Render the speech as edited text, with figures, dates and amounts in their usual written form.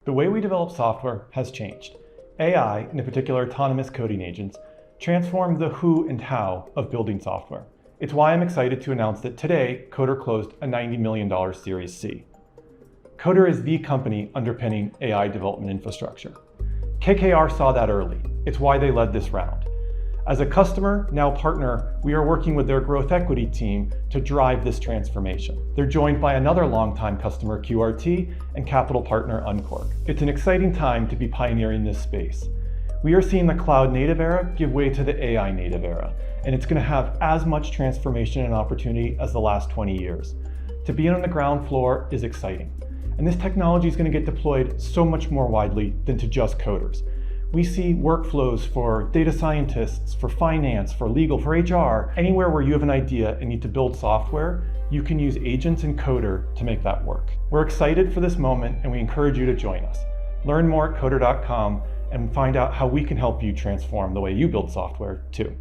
The way we develop software has changed. AI, and in particular autonomous coding agents, transform the who and how of building software. It's why I'm excited to announce that today, Coder closed a $90 million Series C. Coder is the company underpinning AI development infrastructure. KKR saw that early. It's why they led this round. As a customer, now partner, we are working with their growth equity team to drive this transformation. They're joined by another longtime customer, QRT, and capital partner, Uncork. It's an exciting time to be pioneering this space. We are seeing the cloud native era give way to the AI native era, and it's going to have as much transformation and opportunity as the last 20 years. To be on the ground floor is exciting, and this technology is going to get deployed so much more widely than to just coders. We see workflows for data scientists, for finance, for legal, for HR. Anywhere where you have an idea and need to build software, you can use agents and Coder to make that work. We're excited for this moment and we encourage you to join us. Learn more at coder.com and find out how we can help you transform the way you build software too.